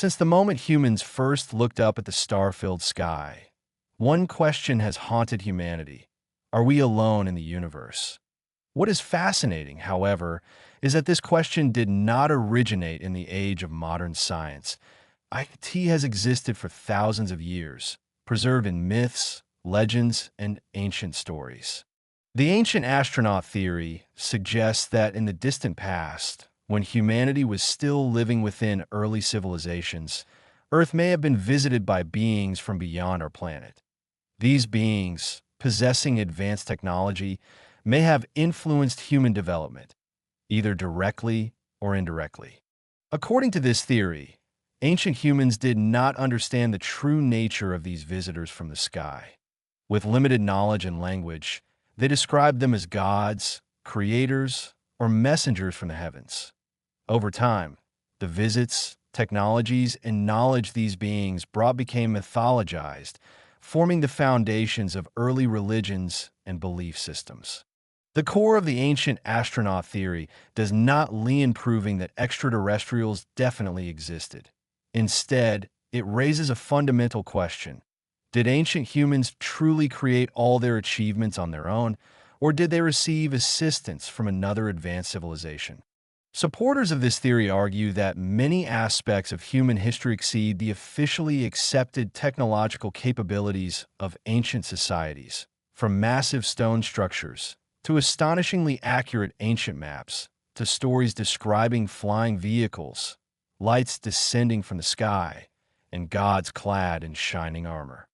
Since the moment humans first looked up at the star-filled sky, one question has haunted humanity. Are we alone in the universe? What is fascinating, however, is that this question did not originate in the age of modern science. IT has existed for thousands of years, preserved in myths, legends, and ancient stories. The ancient astronaut theory suggests that in the distant past, when humanity was still living within early civilizations, Earth may have been visited by beings from beyond our planet. These beings, possessing advanced technology, may have influenced human development, either directly or indirectly. According to this theory, ancient humans did not understand the true nature of these visitors from the sky. With limited knowledge and language, they described them as gods, creators, or messengers from the heavens. Over time, the visits, technologies, and knowledge these beings brought became mythologized, forming the foundations of early religions and belief systems. The core of the ancient astronaut theory does not lie in proving that extraterrestrials definitely existed. Instead, it raises a fundamental question. Did ancient humans truly create all their achievements on their own, or did they receive assistance from another advanced civilization? Supporters of this theory argue that many aspects of human history exceed the officially accepted technological capabilities of ancient societies, from massive stone structures to astonishingly accurate ancient maps, to stories describing flying vehicles, lights descending from the sky, and gods clad in shining armor.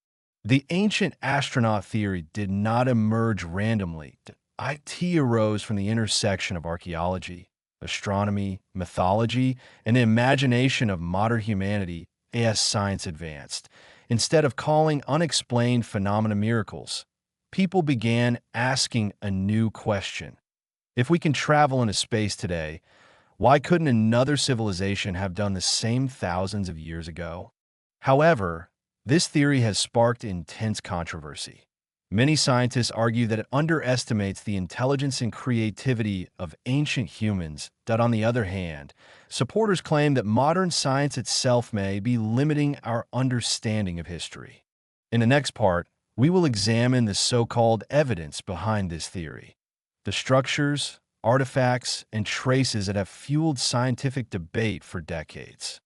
The ancient astronaut theory did not emerge randomly. It arose from the intersection of archaeology, astronomy, mythology, and the imagination of modern humanity as science advanced. Instead of calling unexplained phenomena miracles, people began asking a new question. If we can travel into space today, why couldn't another civilization have done the same thousands of years ago? However, this theory has sparked intense controversy. Many scientists argue that it underestimates the intelligence and creativity of ancient humans, that on the other hand, supporters claim that modern science itself may be limiting our understanding of history. In the next part, we will examine the so-called evidence behind this theory, the structures, artifacts, and traces that have fueled scientific debate for decades.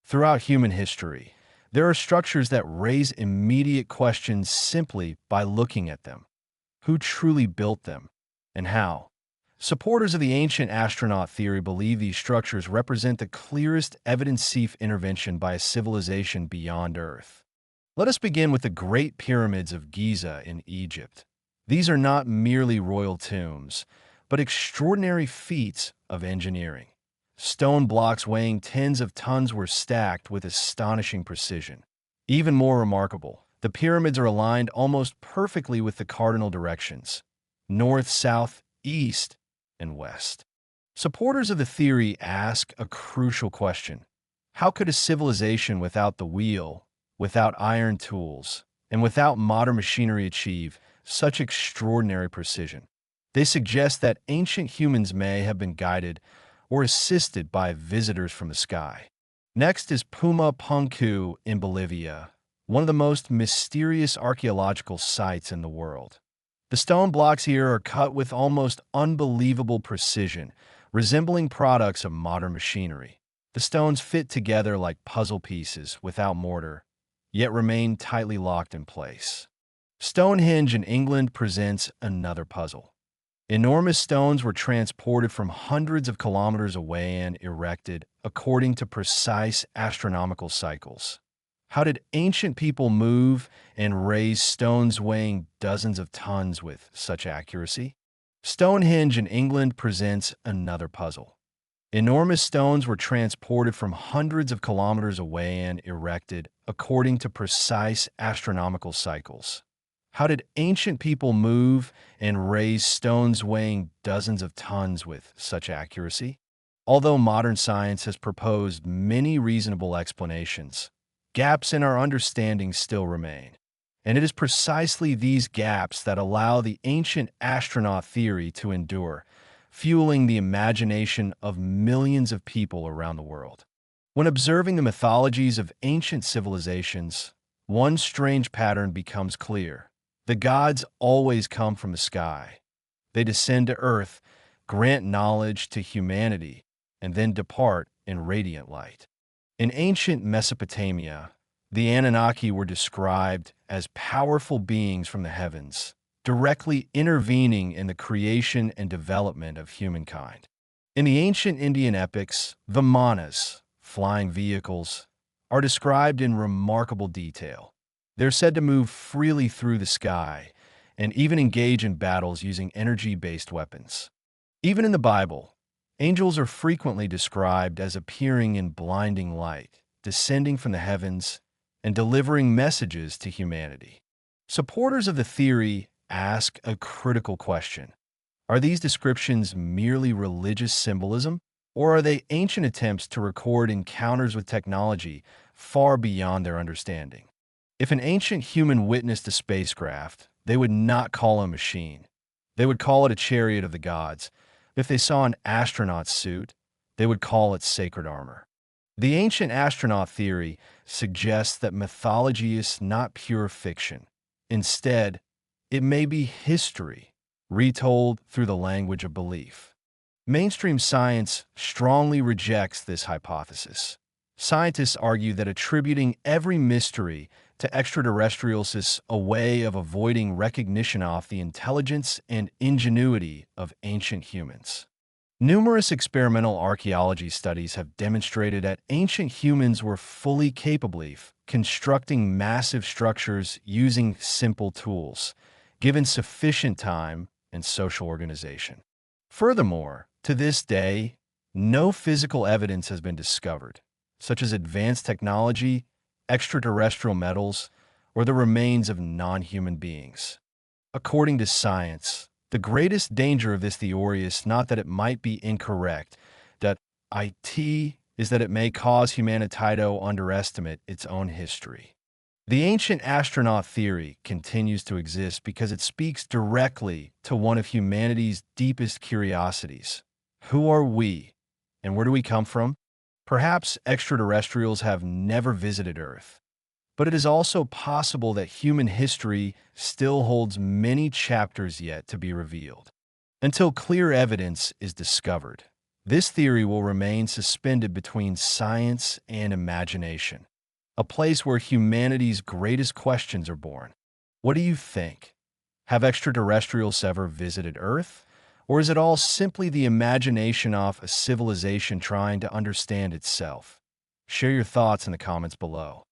Throughout human history, there are structures that raise immediate questions simply by looking at them. Who truly built them, and how? Supporters of the ancient astronaut theory believe these structures represent the clearest evidence-safe intervention by a civilization beyond Earth. Let us begin with the Great Pyramids of Giza in Egypt. These are not merely royal tombs, but extraordinary feats of engineering. Stone blocks weighing tens of tons were stacked with astonishing precision. Even more remarkable, the pyramids are aligned almost perfectly with the cardinal directions: north, south, east, and west. Supporters of the theory ask a crucial question. How could a civilization without the wheel, without iron tools, and without modern machinery achieve such extraordinary precision? They suggest that ancient humans may have been guided or assisted by visitors from the sky. Next is Puma Punku in Bolivia, one of the most mysterious archaeological sites in the world. The stone blocks here are cut with almost unbelievable precision, resembling products of modern machinery. The stones fit together like puzzle pieces without mortar, yet remain tightly locked in place. Stonehenge in England presents another puzzle. Enormous stones were transported from hundreds of kilometers away and erected according to precise astronomical cycles. How did ancient people move and raise stones weighing dozens of tons with such accuracy? Stonehenge in England presents another puzzle. Enormous stones were transported from hundreds of kilometers away and erected according to precise astronomical cycles. How did ancient people move and raise stones weighing dozens of tons with such accuracy? Although modern science has proposed many reasonable explanations, gaps in our understanding still remain. And it is precisely these gaps that allow the ancient astronaut theory to endure, fueling the imagination of millions of people around the world. When observing the mythologies of ancient civilizations, one strange pattern becomes clear. The gods always come from the sky. They descend to earth, grant knowledge to humanity, and then depart in radiant light. In ancient Mesopotamia, the Anunnaki were described as powerful beings from the heavens, directly intervening in the creation and development of humankind. In the ancient Indian epics, the Manas, flying vehicles, are described in remarkable detail. They're said to move freely through the sky and even engage in battles using energy-based weapons. Even in the Bible, angels are frequently described as appearing in blinding light, descending from the heavens, and delivering messages to humanity. Supporters of the theory ask a critical question. Are these descriptions merely religious symbolism, or are they ancient attempts to record encounters with technology far beyond their understanding? If an ancient human witnessed a spacecraft, they would not call it a machine. They would call it a chariot of the gods. If they saw an astronaut's suit, they would call it sacred armor. The ancient astronaut theory suggests that mythology is not pure fiction. Instead, it may be history, retold through the language of belief. Mainstream science strongly rejects this hypothesis. Scientists argue that attributing every mystery to extraterrestrials is a way of avoiding recognition of the intelligence and ingenuity of ancient humans. Numerous experimental archaeology studies have demonstrated that ancient humans were fully capable of constructing massive structures using simple tools, given sufficient time and social organization. Furthermore, to this day, no physical evidence has been discovered, such as advanced technology, extraterrestrial metals, or the remains of non-human beings. According to science, the greatest danger of this theory is not that it might be incorrect, that it is that it may cause humanity to underestimate its own history. The ancient astronaut theory continues to exist because it speaks directly to one of humanity's deepest curiosities. Who are we, and where do we come from? Perhaps extraterrestrials have never visited Earth, but it is also possible that human history still holds many chapters yet to be revealed. Until clear evidence is discovered, this theory will remain suspended between science and imagination, a place where humanity's greatest questions are born. What do you think? Have extraterrestrials ever visited Earth? Or is it all simply the imagination of a civilization trying to understand itself? Share your thoughts in the comments below.